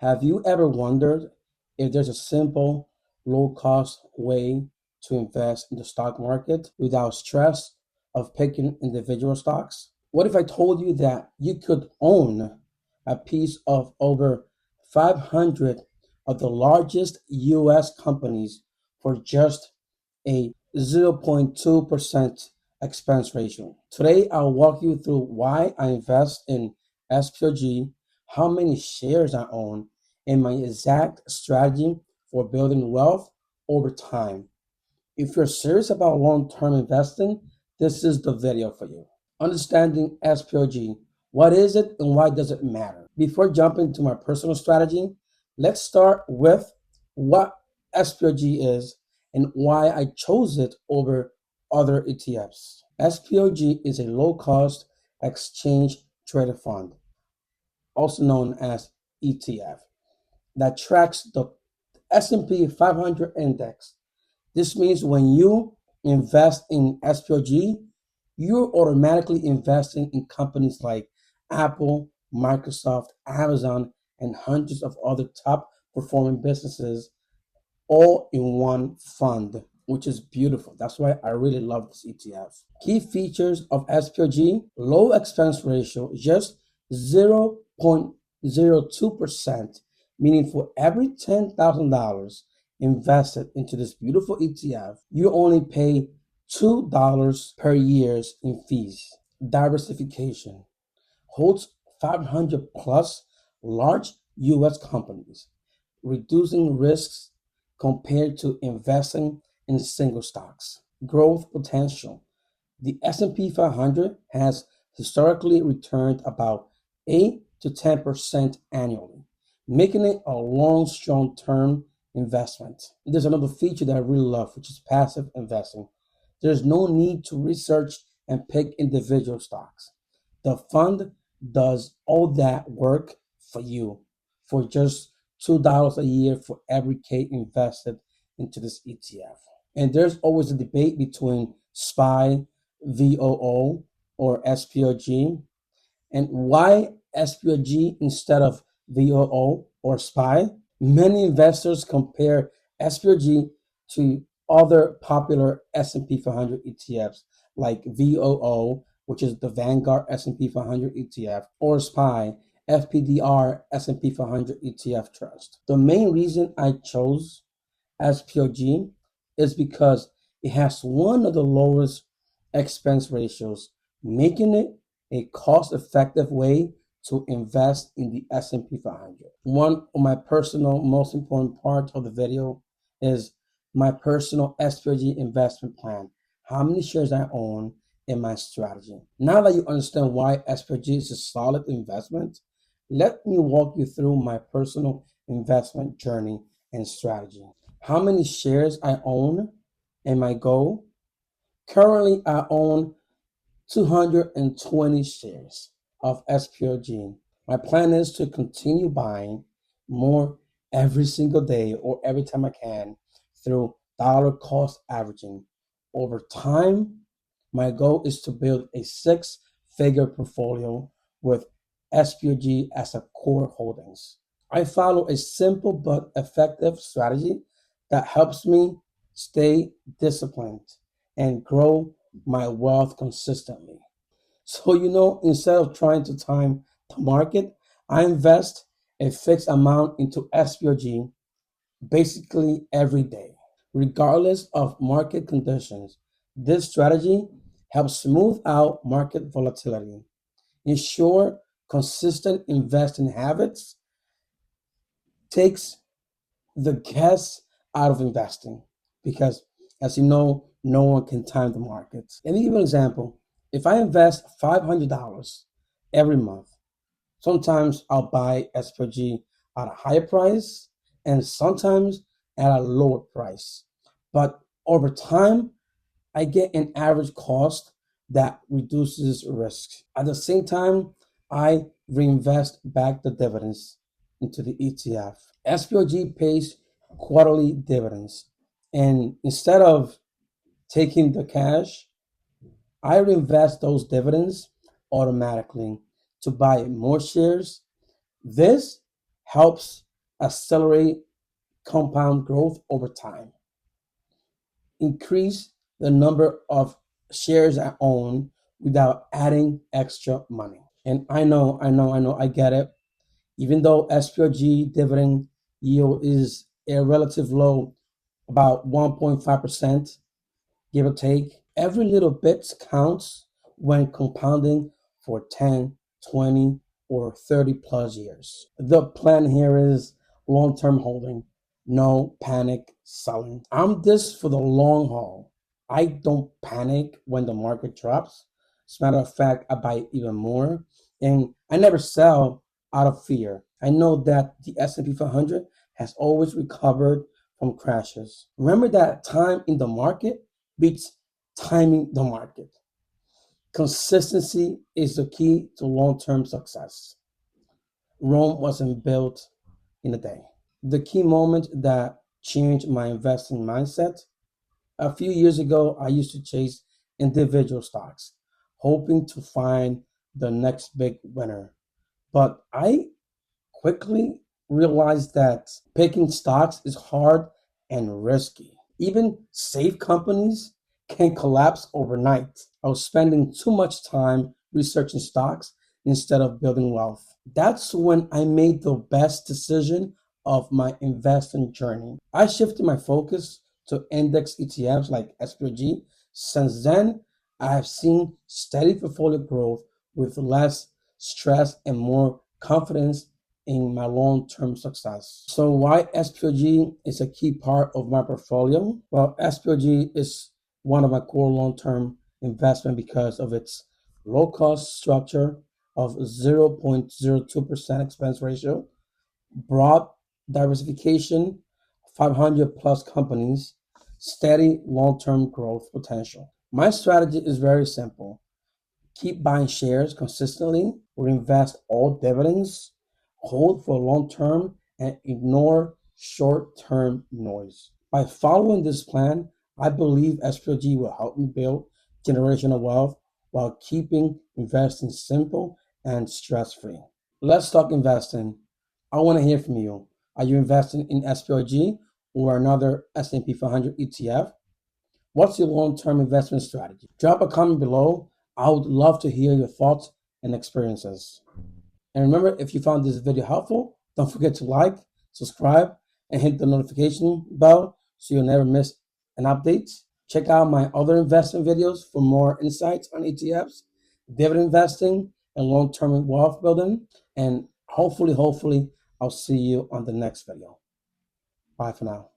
Have you ever wondered if there's a simple, low cost way to invest in the stock market without stress of picking individual stocks? What if I told you that you could own a piece of over 500 of the largest US companies for just a 0.2% expense ratio? Today, I'll walk you through why I invest in Splg, how many shares I own, and my exact strategy for building wealth over time. If you're serious about long term investing, this is the video for you. Understanding Splg. What is it and why does it matter? Before jumping to my personal strategy, let's start with what Splg is and why I chose it over other ETFs. Splg is a low cost exchange traded fund, also known as ETF, that tracks the S&P 500 index. This means when you invest in Splg, you're automatically investing in companies like Apple, Microsoft, Amazon, and hundreds of other top performing businesses all in one fund, which is beautiful. That's why I really love this ETF. Key features of Splg: low expense ratio, just 0.02%, meaning for every $10,000 invested into this beautiful ETF, you only pay $2 per year in fees. Diversification holds 500 plus large US companies, reducing risks compared to investing in single stocks. Growth potential. The S&P 500 has historically returned about 8 to 10% annually, making it a long, strong term investment. There's another feature that I really love, which is passive investing. There's no need to research and pick individual stocks. The fund does all that work for you for just $2 a year for every K invested into this ETF. And there's always a debate between SPY, VOO, or SPLG. And why SPLG instead of VOO or SPY? Many investors compare SPLG to other popular S&P 500 ETFs like VOO, which is the Vanguard S&P 500 ETF, or SPY, FPDR S&P 500 ETF Trust. The main reason I chose SPLG is because it has one of the lowest expense ratios, making it a cost-effective way to invest in the S&P 500. One of my personal most important parts of the video is my personal Splg investment plan, how many shares I own, and my strategy. Now that you understand why Splg is a solid investment, let me walk you through my personal investment journey and strategy. How many shares I own and my goal? Currently, I own 220 shares of Splg. My plan is to continue buying more every single day or every time I can through dollar cost averaging. Over time, my goal is to build a six-figure portfolio with Splg as a core holdings. I follow a simple but effective strategy that helps me stay disciplined and grow my wealth consistently. So, instead of trying to time the market, I invest a fixed amount into Splg basically every day, regardless of market conditions. This strategy helps smooth out market volatility, ensure consistent investing habits, takes the guess out of investing because, as you know, no one can time the markets. Let me give you an example. If I invest $500 every month, sometimes I'll buy Splg at a higher price and sometimes at a lower price. But over time, I get an average cost that reduces risk. At the same time, I reinvest back the dividends into the ETF. Splg pays quarterly dividends. And instead of taking the cash, I reinvest those dividends automatically to buy more shares. This helps accelerate compound growth over time, increase the number of shares I own without adding extra money. And I get it. Even though Splg dividend yield is a relative low, about 1.5%, give or take, every little bit counts when compounding for 10, 20, or 30 plus years. The plan here is long term holding, no panic selling. I'm this for the long haul. I don't panic when the market drops. As a matter of fact, I buy even more. And I never sell out of fear. I know that the S&P 500 has always recovered from crashes. Remember that time in the market beats timing the market. Consistency is the key to long-term success. Rome wasn't built in a day. The key moment that changed my investing mindset: a few years ago, I used to chase individual stocks, hoping to find the next big winner. But I quickly realized that picking stocks is hard and risky. Even safe companies can collapse overnight. I was spending too much time researching stocks instead of building wealth. That's when I made the best decision of my investing journey. I shifted my focus to index ETFs like Splg. Since then, I have seen steady portfolio growth with less stress and more confidence in my long-term success. So why Splg is a key part of my portfolio? Well, Splg is one of my core long-term investment because of its low-cost structure of 0.02% expense ratio, broad diversification, 500 plus companies, steady long-term growth potential. My strategy is very simple: keep buying shares consistently, reinvest all dividends, hold for long term, and ignore short term noise. By following this plan, I believe SPLG will help me build generational wealth while keeping investing simple and stress free. Let's talk investing. I want to hear from you. Are you investing in SPLG or another S&P 500 ETF? What's your long-term investment strategy? Drop a comment below. I would love to hear your thoughts and experiences. And remember, if you found this video helpful, don't forget to like, subscribe, and hit the notification bell so you'll never miss an update. Check out my other investment videos for more insights on ETFs, dividend investing, and long-term wealth building. And hopefully, I'll see you on the next video. Bye for now.